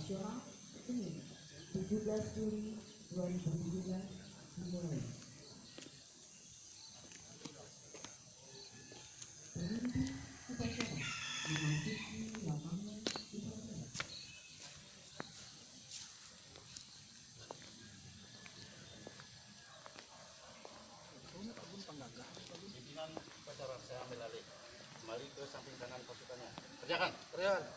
nasional Senin 17 Juli 2017 dimulai. Pemimpin upacara memasuki lapangan upacara. Pimpinan upacara saya ambil alih. Kembali ke samping kanan pasukannya. Kerjakan. Kerjakan.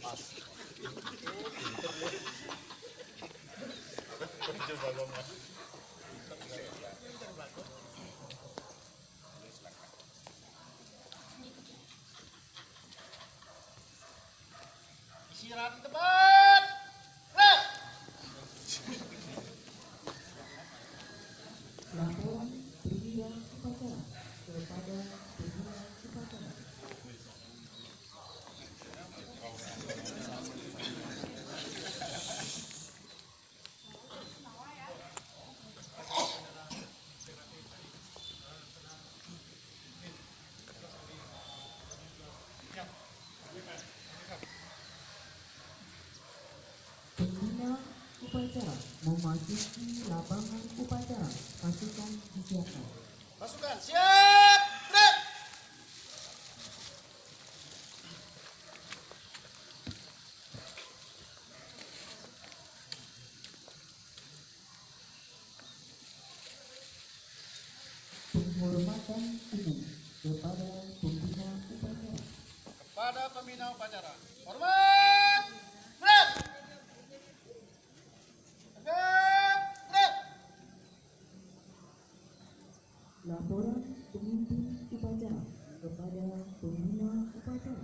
Mas. Coba mas. Istirahat di tempat. Laporan perwira upacara kepada perwira upacara. Pembina upacara memasuki lapangan upacara. Pasukan disiapkan. Pasukan siap. Gerak. Penghormatan umum kepada pembina upacara. Kepada pembina upacara. Hormat. Gerak. Tegap. Gerak. Laporan pemimpin upacara kepada pembina upacara.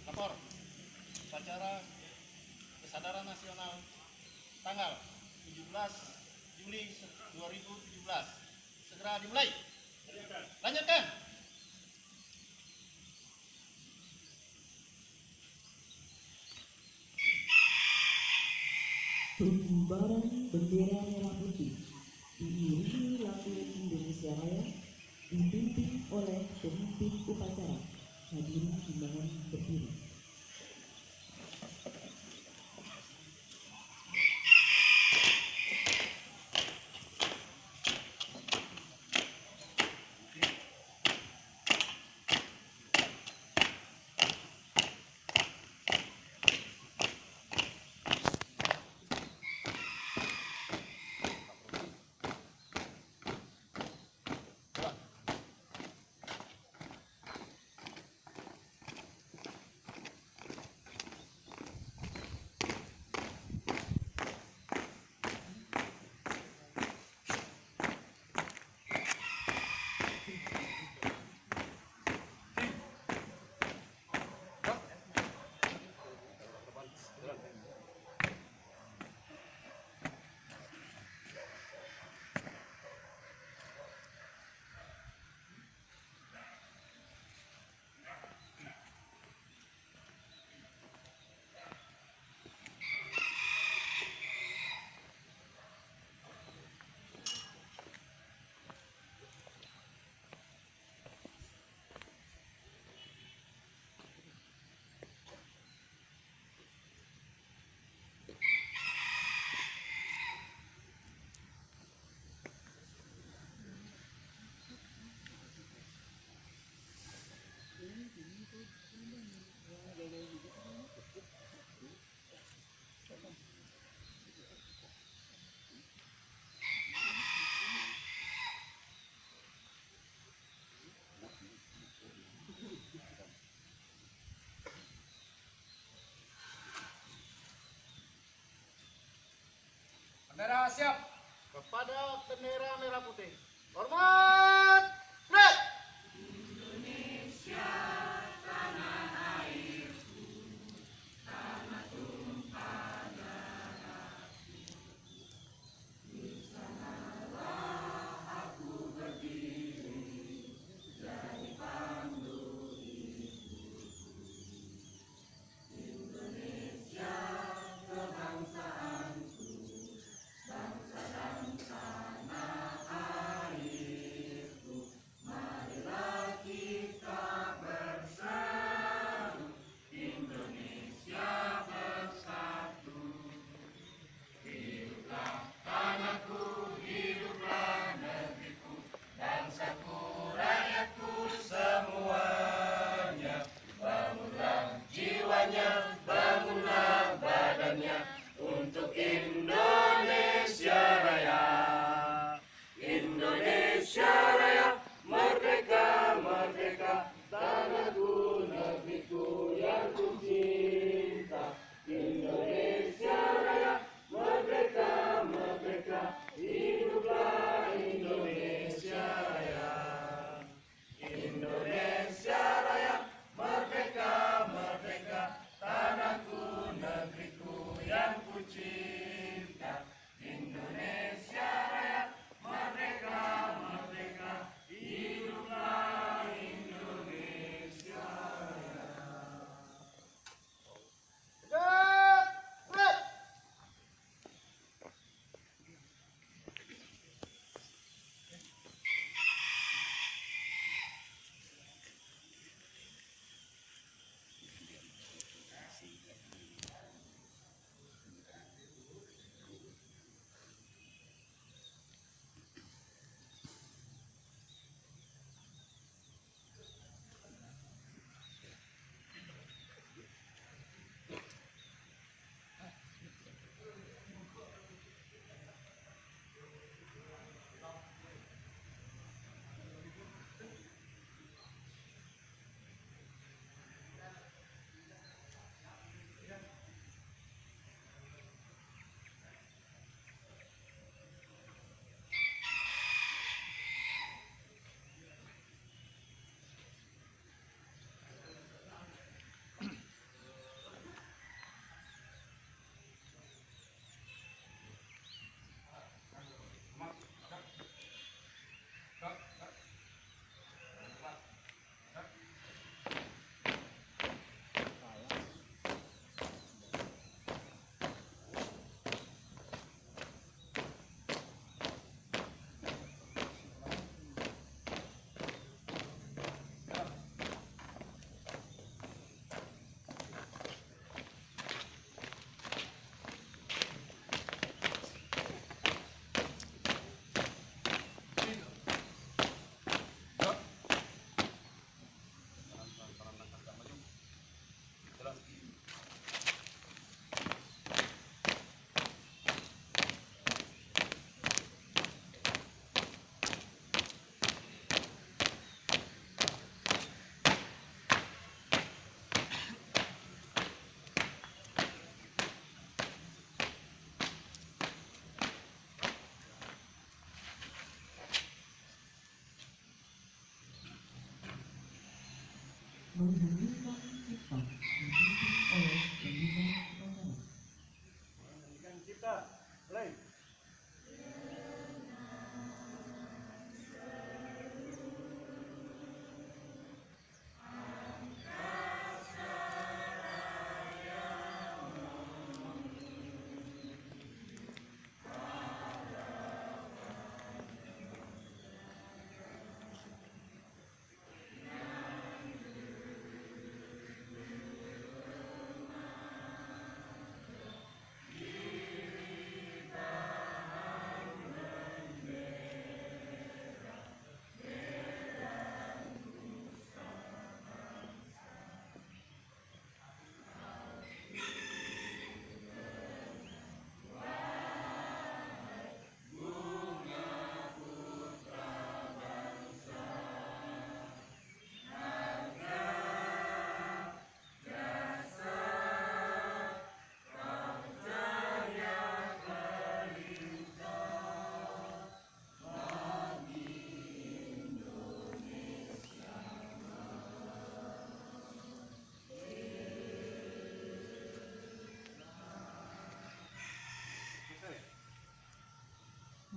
Lapor. Upacara Kesadaran Nasional tanggal 17 Juli 2017. Segera dimulai. Lanjutkan. Pengibaran bendera merah putih diiringi lagu Indonesia Raya dipimpin oleh pemimpin upacara. Hadirin dimohon berdiri. Bendera siap. Kepada bendera merah putih. Hormat. Gerak.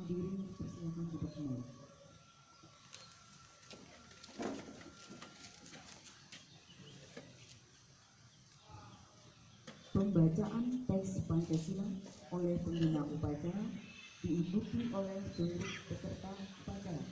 pendiri persilakan duduk kembali. Pembacaan teks Pancasila oleh pembina upacara diikuti oleh seluruh peserta upacara.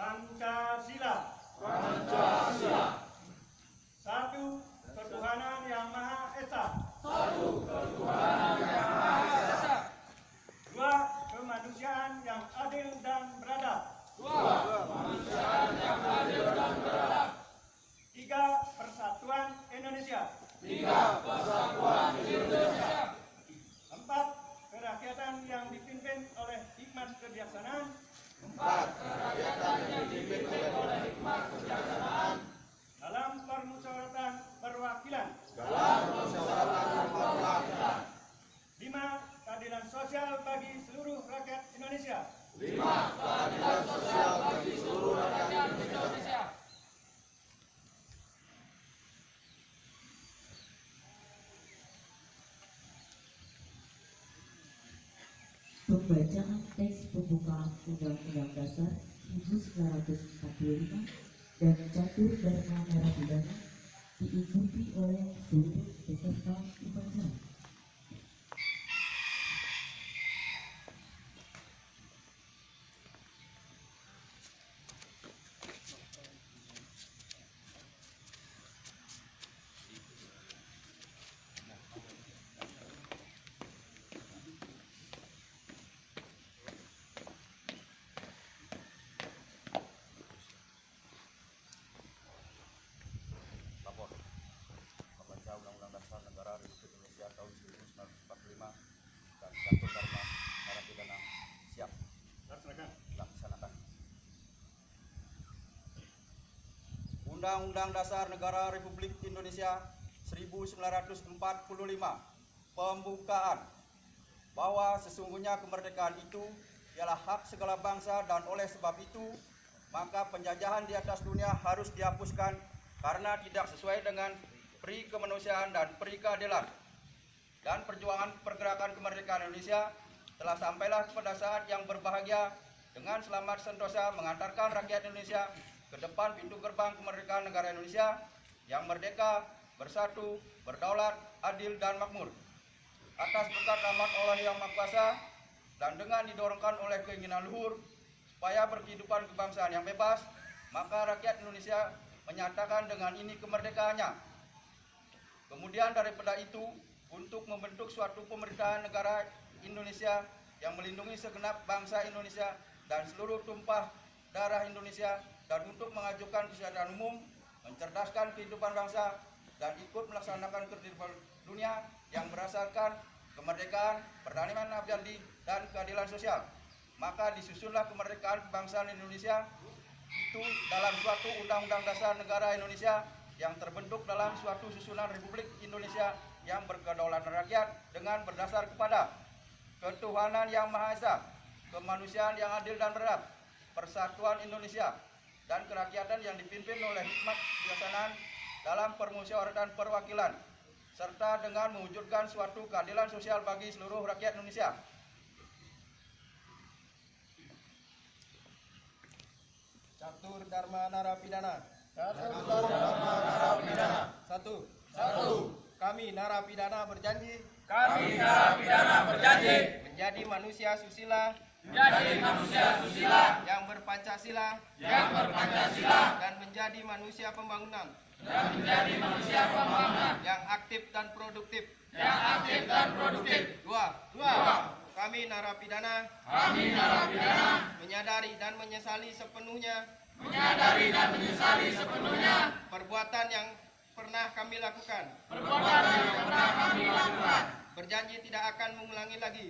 Pancasila. Satu ketuhanan yang Maha Esa. Dua kemanusiaan yang adil dan beradab. Tiga persatuan Indonesia. Empat kerakyatan yang dipimpin oleh hikmat kebijaksanaan. Dalam permusyawaratan perwakilan. 5. Keadilan sosial bagi seluruh rakyat Indonesia. Pembacaan teks pembukaan Undang-Undang Dasar 1945 dan Catur Dharma Narapidana diikuti oleh seluruh peserta upacara. Lapor membaca Undang-Undang Dasar Negara Republik Indonesia tahun 1945 dan Catur Dharma Narapidana. Siap. Laksanakan. Undang-Undang Dasar Negara Republik Indonesia 1945. Pembukaan. Bahwa sesungguhnya kemerdekaan itu ialah hak segala bangsa dan oleh sebab itu maka penjajahan di atas dunia harus dihapuskan karena tidak sesuai dengan peri kemanusiaan dan peri keadilan. Dan perjuangan pergerakan kemerdekaan Indonesia telah sampailah kepada saat yang berbahagia dengan selamat sentosa mengantarkan rakyat Indonesia ke depan pintu gerbang kemerdekaan negara Indonesia yang merdeka, bersatu, berdaulat, adil dan makmur. Atas berkat rahmat Allah yang Maha Kuasa dan dengan didorongkan oleh keinginan luhur supaya berkehidupan kebangsaan yang bebas, maka rakyat Indonesia menyatakan dengan ini kemerdekaannya. Kemudian daripada itu, untuk membentuk suatu pemerintahan negara Indonesia yang melindungi segenap bangsa Indonesia dan seluruh tumpah darah Indonesia, dan untuk mengajukan kesejahteraan umum, mencerdaskan kehidupan bangsa, dan ikut melaksanakan ketertiban dunia yang berdasarkan kemerdekaan, perdamaian abadi, dan keadilan sosial. Maka disusunlah kemerdekaan kebangsaan Indonesia itu dalam suatu Undang-Undang Dasar Negara Indonesia yang terbentuk dalam suatu susunan Republik Indonesia yang berkedaulatan rakyat dengan berdasar kepada ketuhanan yang Maha Esa, kemanusiaan yang adil dan beradab, persatuan Indonesia, dan kerakyatan yang dipimpin oleh hikmat kebijaksanaan dalam permusyawaratan perwakilan, serta dengan mewujudkan suatu keadilan sosial bagi seluruh rakyat Indonesia. Catur Dharma Narapidana. Satu. Kami narapidana berjanji menjadi manusia susila yang berpancasila dan menjadi manusia pembangunan yang aktif dan produktif. Dua. Kami narapidana menyadari dan menyesali sepenuhnya perbuatan yang pernah kami lakukan. Berjanji tidak akan mengulangi lagi.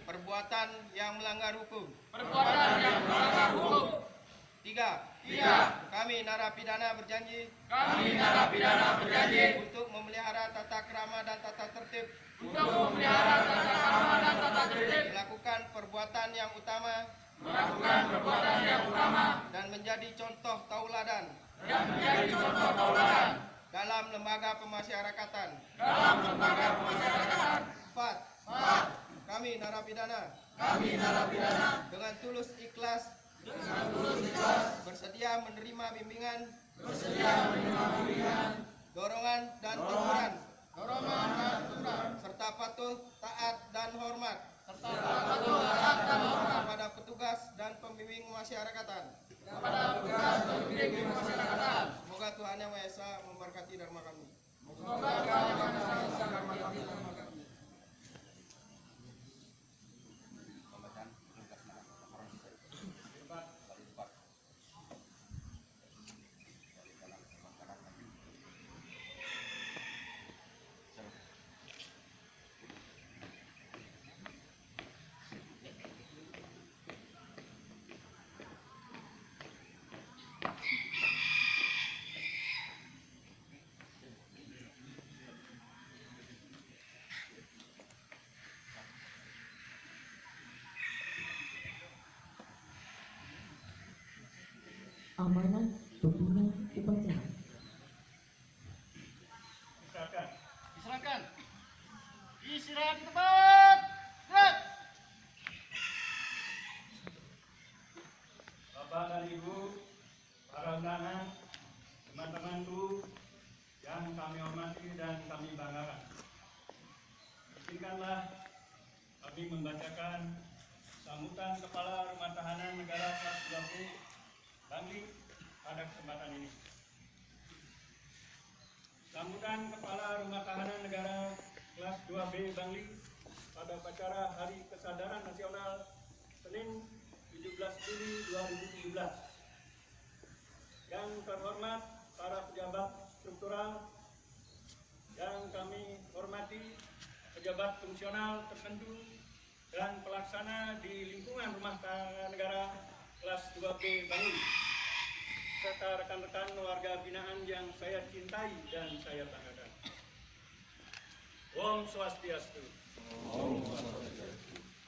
Perbuatan yang melanggar hukum. Tiga. Kami narapidana berjanji untuk memelihara tata krama dan tata tertib. Melakukan perbuatan yang utama dan menjadi contoh tauladan dalam lembaga pemasyarakatan. 4. Kami narapidana dengan tulus ikhlas bersedia menerima bimbingan, dorongan dan teguran, serta patuh, taat dan hormat kepada petugas dan pembimbing pemasyarakatan. Semoga Tuhan Yang Maha Esa memberkati dharma kami. Amanah pembina upacara. Silakan. Istirahat di tempat. Gerak. Bapak dan Ibu, para undangan, teman-temanku yang kami hormati dan kami banggakan. Izinkanlah kami membacakan sambutan Kepala Rumah Tahanan Negara kelas 2B Bangli pada kesempatan ini. Sambutan Kepala Rumah Tahanan Negara kelas 2B Bangli pada upacara Hari Kesadaran Nasional Senin 17 Juli 2017. Yang terhormat para pejabat struktural, yang kami hormati pejabat fungsional tertentu dan pelaksana di lingkungan Rumah Tahanan Negara kelas 2B Bangli, serta rekan-rekan warga binaan yang saya cintai dan saya banggakan. Om Swastiastu.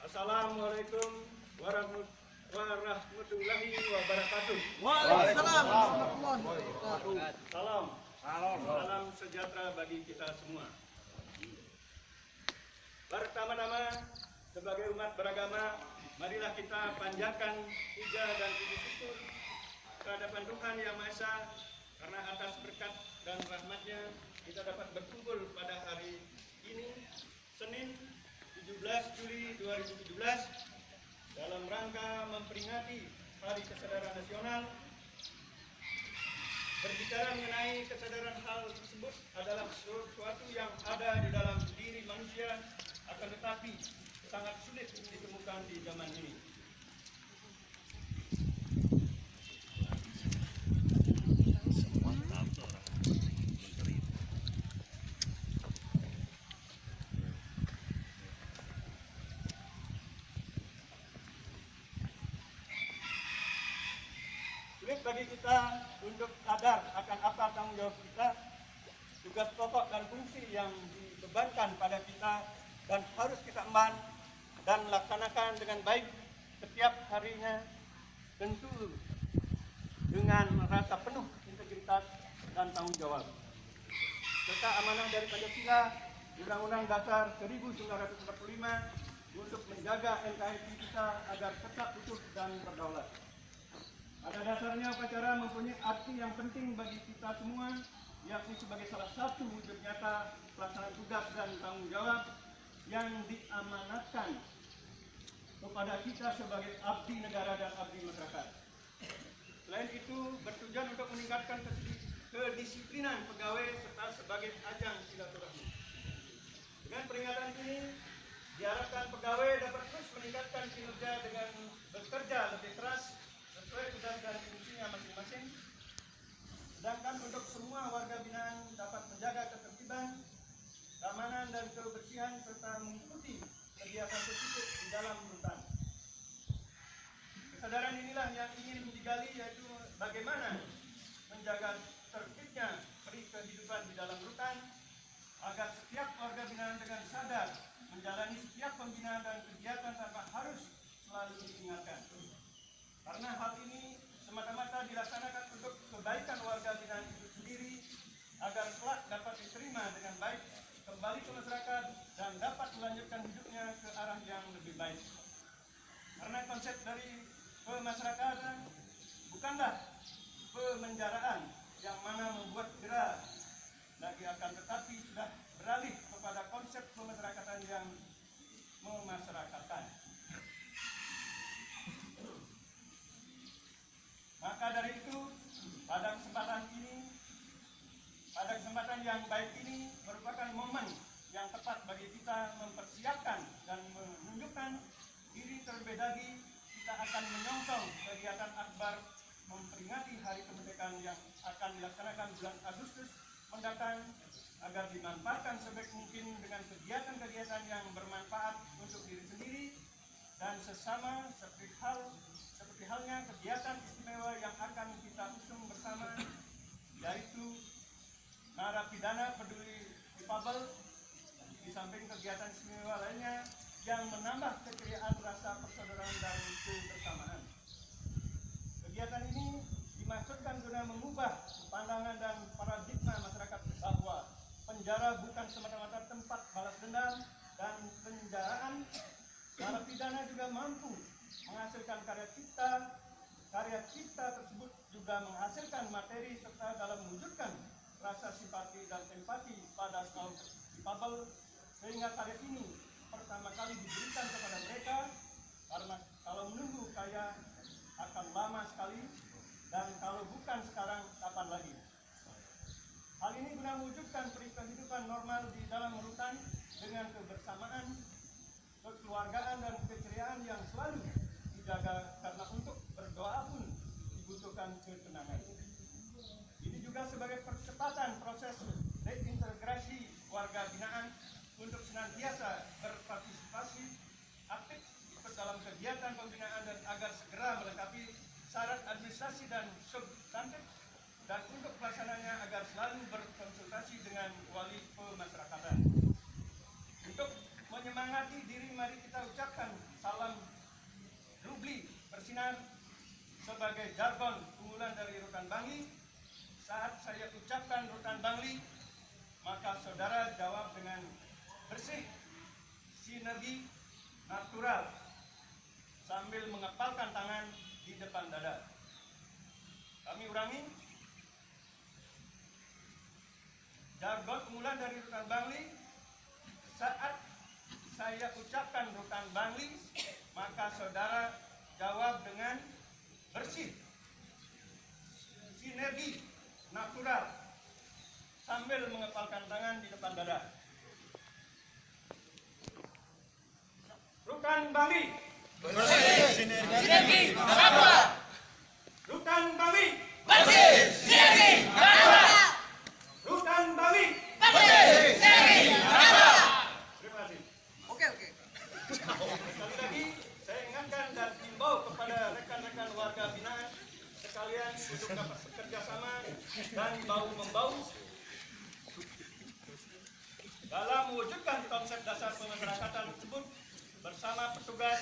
Assalamualaikum warahmatullahi wabarakatuh. Waalaikumsalam. Salam sejahtera bagi kita semua. Pertama-tama, sebagai umat beragama, marilah kita panjatkan puja dan puji syukur kehadapan Tuhan Yang Maha Esa, karena atas berkat dan rahmat-Nya kita dapat berkumpul pada hari ini, Senin 17 Juli 2017, dalam rangka memperingati Hari Kesadaran Nasional. Berbicara mengenai kesadaran, hal tersebut adalah sesuatu yang ada di dalam diri manusia, akan tetapi sangat sulit ditemukan di zaman ini. Sulit bagi kita untuk sadar akan apa tanggung jawab kita, tugas pokok dan fungsi yang dibebankan pada kita, dan harus kita emban dan laksanakan dengan baik setiap harinya, tentu dengan rasa penuh integritas dan tanggung jawab, serta amanah dari Pancasila, Undang-Undang Dasar 1945, untuk menjaga NKRI kita agar tetap utuh dan berdaulat. Pada dasarnya upacara mempunyai arti yang penting bagi kita semua, yakni sebagai salah satu wujud nyata pelaksanaan tugas dan tanggung jawab yang diamanatkan kepada kita sebagai abdi negara dan abdi masyarakat. Selain itu, bertujuan untuk meningkatkan kedisiplinan pegawai serta sebagai ajang silaturahmi. Dengan peringatan ini, diharapkan pegawai dapat terus meningkatkan kinerja dengan bekerja lebih keras sesuai tugas dan fungsinya masing-masing. Sedangkan untuk semua warga binaan dapat menjaga ketertiban, keamanan dan kebersihan serta mengikuti kegiatan positif di dalam rutan. Kesadaran inilah yang ingin digali, yaitu bagaimana menjaga tertibnya kehidupan di dalam rutan agar setiap warga binaan dengan sadar menjalani setiap pembinaan dan kegiatan tanpa harus selalu diingatkan. Karena hal ini semata-mata dilaksanakan untuk kebaikan warga binaan itu sendiri agar kelak dapat diterima dengan baik kembali ke masyarakat dan dapat melanjutkan hidupnya ke arah yang lebih baik. Karena konsep dari pemasyarakatan bukanlah pemenjaraan yang mana membuat jera, lagi akan tetapi sudah beralih kepada konsep pemasyarakatan yang memasyarakatkan. Maka dari itu, pada kesempatan yang baik ini merupakan momen yang tepat bagi kita mempersiapkan dan menunjukkan diri. Terlebih lagi, kita akan menyongsong kegiatan akbar memperingati Hari Kemerdekaan yang akan dilaksanakan bulan Agustus mendatang, agar dimanfaatkan sebaik mungkin dengan kegiatan-kegiatan yang bermanfaat untuk diri sendiri dan sesama, seperti halnya kegiatan istimewa yang akan kita usung bersama, yaitu narapidana peduli difabel, di samping kegiatan istimewa lainnya yang menambah keceriaan rasa persaudaraan dan kebersamaan. Kegiatan ini dimaksudkan guna mengubah pandangan dan paradigma masyarakat bahwa penjara bukan semata-mata tempat balas dendam, dan penjaraan narapidana juga mampu menghasilkan karya cipta tersebut juga menghasilkan materi serta dalam mewujudkan rasa simpati dan empati pada kaum difabel, sehingga karya ini pertama kali diberikan kepada mereka, karena kalau menunggu kaya akan lama sekali, dan kalau bukan sekarang kapan lagi. Hal ini guna mewujudkan kehidupan normal di dalam rutan dengan kebersamaan, kekeluargaan dan keceriaan yang selalu dijaga, karena untuk berdoa pun dibutuhkan ketenangan. Ini juga sebagai percepatan proses reintegrasi warga binaan untuk senantiasa berpartisipasi aktif ikut dalam kegiatan pembinaan dan agar segera melengkapi syarat administrasi dan substantif, dan untuk pelaksananya agar selalu berkonsultasi dengan wali pemasyarakatan. Untuk menyemangati diri, mari kita ucapkan salam Rubli bersinar sebagai jargon unggulan dari Rutan Bangli. Saat saya ucapkan Rutan Bangli, maka saudara jawab dengan bersih, sinergi, natural, sambil mengepalkan tangan di depan dada. Kami ulangi, jargon unggulan dari Rutan Bangli. Saat saya ucapkan Rutan Bangli, maka saudara jawab dengan bersih, sinergi, natural, sambil mengepalkan tangan di depan dada. Rutan Bangli bersih, sinergi, natural. Rutan Bangli bersih, sinergi, natural. Rutan Bangli bersih, sinergi, natural. Terima kasih. Oke. Sekali lagi saya ingatkan dan himbau kepada rekan-rekan warga binaan sekalian untuk dapat bekerja sama dan bahu-membahu dalam mewujudkan konsep dasar pemasyarakatan tersebut bersama petugas,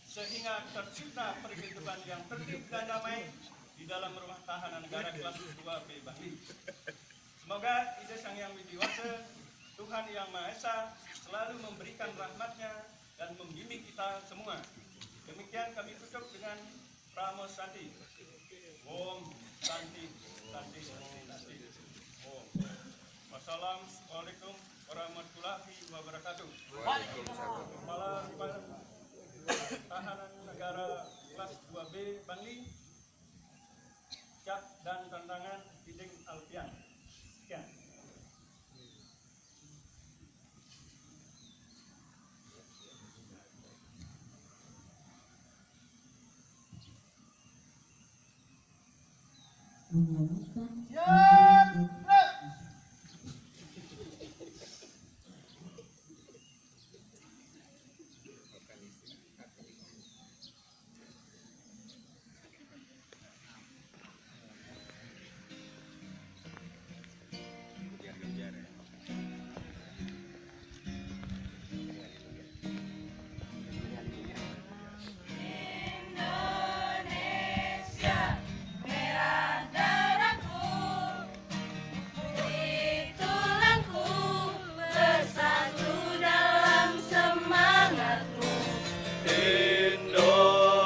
sehingga tercipta kehidupan yang tertib dan damai di dalam rumah tahanan negara kelas 2B Bangli. Semoga ide Sang Yang Widiwasa, Tuhan Yang Maha Esa, selalu memberikan rahmat-Nya dan membimbing kita semua. Demikian kami tutup dengan Pramo Santi. Om Santi, Santi, Santi, Santi. Om. Wassalamualaikum warahmatullahi wabarakatuh. Kepala Tahanan Negara kelas 2B Bangli, Cak dan tantangan Iding Alfian. Sekian. Menyanyikan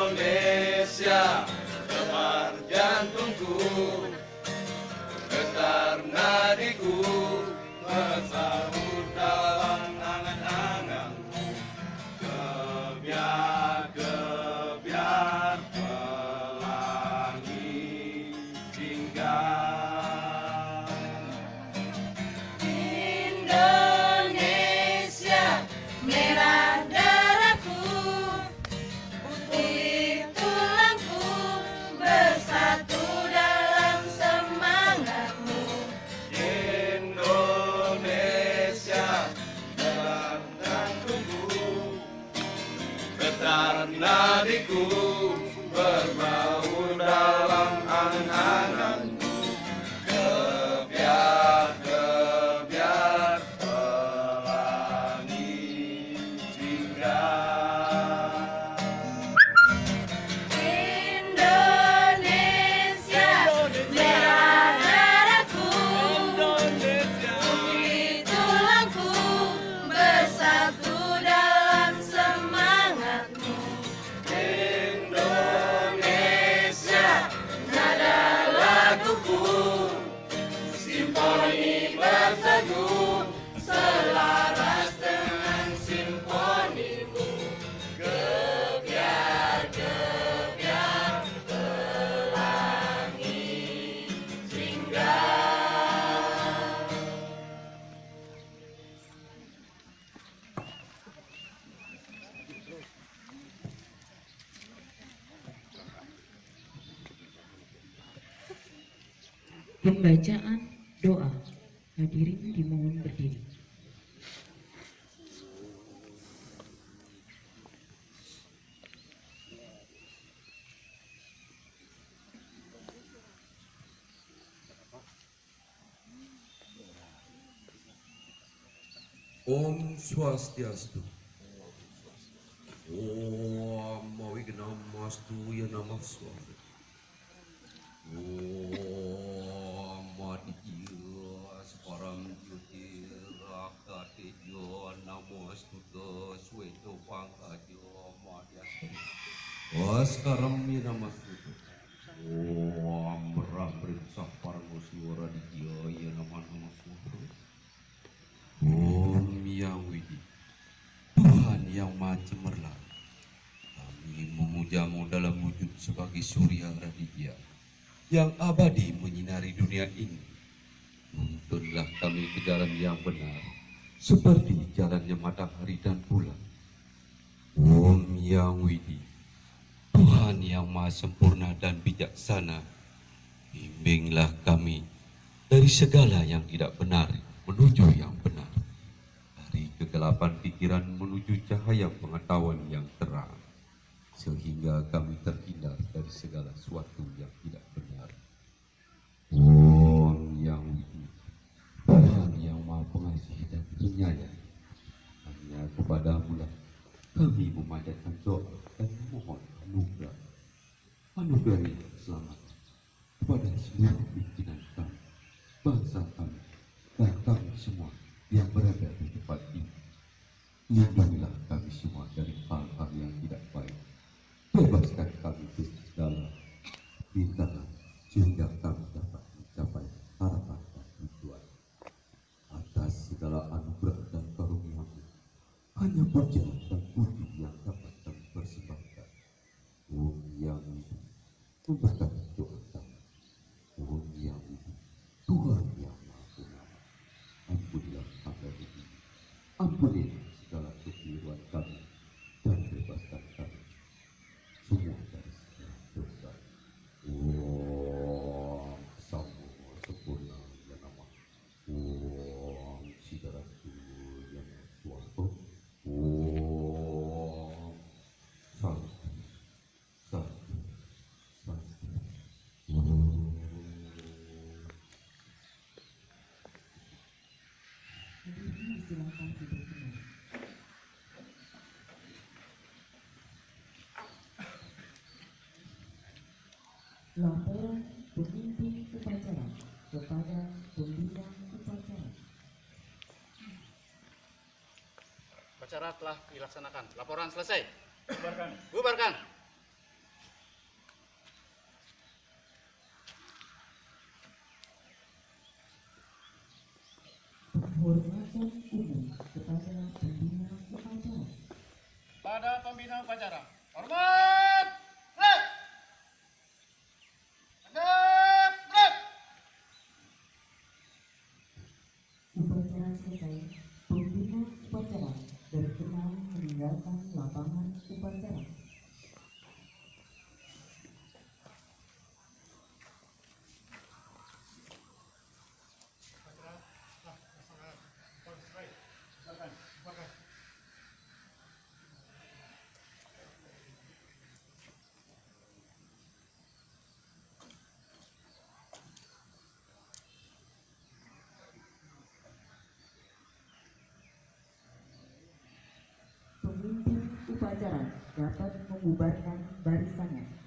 Indonesia, gemar jantungku, getar nadiku, bersahut dalam angan-anganku. Gebiar-gebiar pelangi singgah. Indonesia, merah darahku, putih tulangku, bersatu dalam semangatmu. Indonesia, dalam jantungku, getar nadiku, berbaur dalam angan-anganmu. Gebiar-gebiar pelangi singgah. Indonesia, merah darahku, putih tulangku, bersatu dalam semangatmu. Indonesia, nada laguku, simfoni berteduh, selaras dengan simfonimu. Gebiar-gebiar pelangi singgah. pembacaan doa. Hadirin dimohon berdiri. Om Swastiastu. Om Mawignamastu Yanamasswami. Om Aditya Separam Jyotir Rakatejo Namastuta Sweto Pangkajo Madhyasta. Askaram Yanamastuta. Om Rambrim Saparmo Siwara Ditya Yanamasswami. Om Yang Widi, Tuhan yang Maha Cemerlang, kami memujamu dalam wujud sebagai Surya Raditya yang abadi menyinari dunia ini. Tuntunlah kami ke jalan yang benar, seperti jalannya matahari dan bulan. Om Yang Widi, Tuhan yang Maha Sempurna dan bijaksana, bimbinglah kami dari segala yang tidak benar menuju yang benar, dari kegelapan pikiran menuju cahaya pengetahuan yang terang, sehingga kami terhindar dari segala sesuatu yang tidak benar. Om Yang Widi, Tuhan yang Maha Pengasih dan Penyayang, hanya kepadamu lah kami memanjatkan doa dan memohon anugerah. Anugerahi keselamatan kepada seluruh pimpinan kami, bangsa kami, dan kami semua yang berada di tempat ini. Lindungilah kami semua dari hal-hal yang tidak baik. Bebaskan kami dari segala. Mintalah hanya berjalan dan putih yang dapat kami persembahkan. Wong yang itu memberkati doa kami. Wong yang itu Tuhan yang Maha Penyayang. Ampunilah hamba ini. Ampunilah segala kekeliruan kami dan bebaskan kami semua dari segala dosa. Om Samo Sempurna yang nama. Om Sidaratu yang Suwarto. Om Santi Santi Santi. Hadirin disilakan duduk kembali. Laporan pemimpin upacara kepada pembina upacara. Upacara telah dilaksanakan. Laporan selesai. Bubarkan. Bubarkan. Penghormatan umum kepada pembina upacara. Pada pembina upacara. Hormat. Gerak. Hadap. Gerak. Upacara selesai, pembina upacara berkenan meninggalkan lapangan upacara. Pemimpin upacara dapat membubarkan barisannya.